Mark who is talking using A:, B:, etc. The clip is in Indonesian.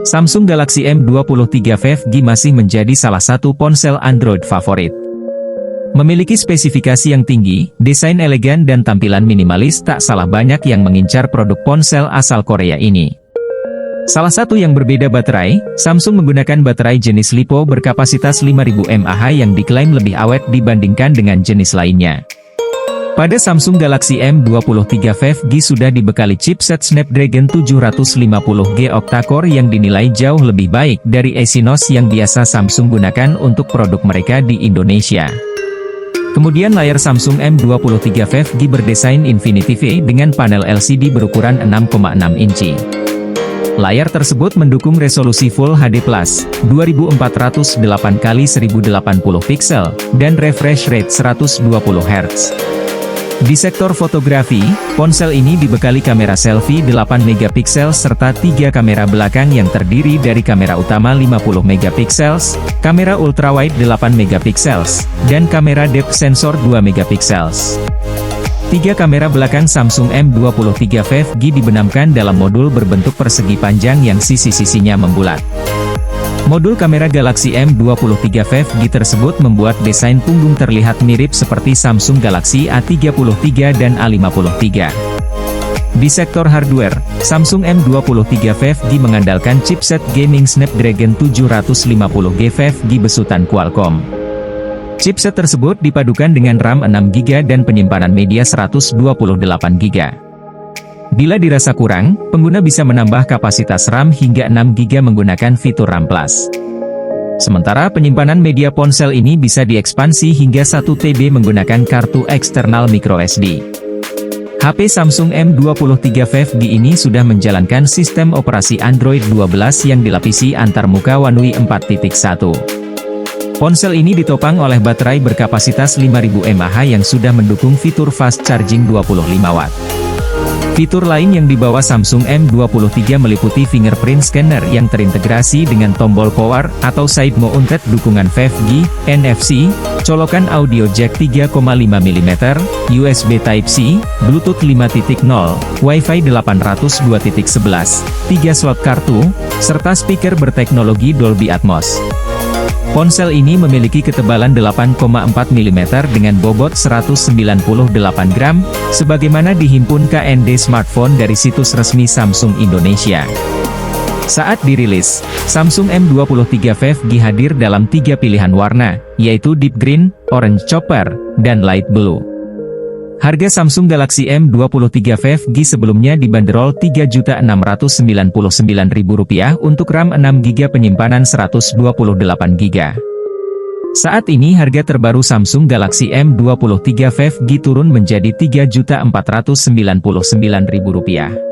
A: Samsung Galaxy M23 5G masih menjadi salah satu ponsel Android favorit. Memiliki spesifikasi yang tinggi, desain elegan dan tampilan minimalis, tak salah banyak yang mengincar produk ponsel asal Korea ini. Salah satu yang berbeda baterai, Samsung menggunakan baterai jenis LiPo berkapasitas 5000 mAh yang diklaim lebih awet dibandingkan dengan jenis lainnya. Pada Samsung Galaxy M23 5G sudah dibekali chipset Snapdragon 750G octa-core yang dinilai jauh lebih baik dari Exynos yang biasa Samsung gunakan untuk produk mereka di Indonesia. Kemudian layar Samsung M23 5G berdesain Infinity V dengan panel LCD berukuran 6,6 inci. Layar tersebut mendukung resolusi Full HD+, 2408x1080 pixel, dan refresh rate 120 Hz. Di sektor fotografi, ponsel ini dibekali kamera selfie 8 MP serta 3 kamera belakang yang terdiri dari kamera utama 50 MP, kamera ultrawide 8 MP, dan kamera depth sensor 2 MP. 3 kamera belakang Samsung M23 5G dibenamkan dalam modul berbentuk persegi panjang yang sisi-sisinya membulat. Modul kamera Galaxy M23 5G tersebut membuat desain punggung terlihat mirip seperti Samsung Galaxy A33 dan A53. Di sektor hardware, Samsung M23 5G mengandalkan chipset gaming Snapdragon 750G 5G besutan Qualcomm. Chipset tersebut dipadukan dengan RAM 6GB dan penyimpanan media 128GB. Bila dirasa kurang, pengguna bisa menambah kapasitas RAM hingga 6GB menggunakan fitur RAM Plus. Sementara penyimpanan media ponsel ini bisa diekspansi hingga 1TB menggunakan kartu eksternal microSD. HP Samsung M23 5G ini sudah menjalankan sistem operasi Android 12 yang dilapisi antarmuka One UI 4.1. Ponsel ini ditopang oleh baterai berkapasitas 5000 mAh yang sudah mendukung fitur fast charging 25W. Fitur lain yang dibawa Samsung M23 meliputi fingerprint scanner yang terintegrasi dengan tombol power atau side mounted dukungan 5G, NFC, colokan audio jack 3,5 mm, USB Type-C, Bluetooth 5.0, Wi-Fi 802.11, 3 slot kartu, serta speaker berteknologi Dolby Atmos. Ponsel ini memiliki ketebalan 8,4 mm dengan bobot 198 gram, sebagaimana dihimpun KND Smartphone dari situs resmi Samsung Indonesia. Saat dirilis, Samsung M23 5G hadir dalam 3 pilihan warna, yaitu Deep Green, Orange Chopper, dan Light Blue. Harga Samsung Galaxy M23 5G sebelumnya dibanderol Rp3.699.000 untuk RAM 6GB penyimpanan 128GB. Saat ini harga terbaru Samsung Galaxy M23 5G turun menjadi Rp3.499.000.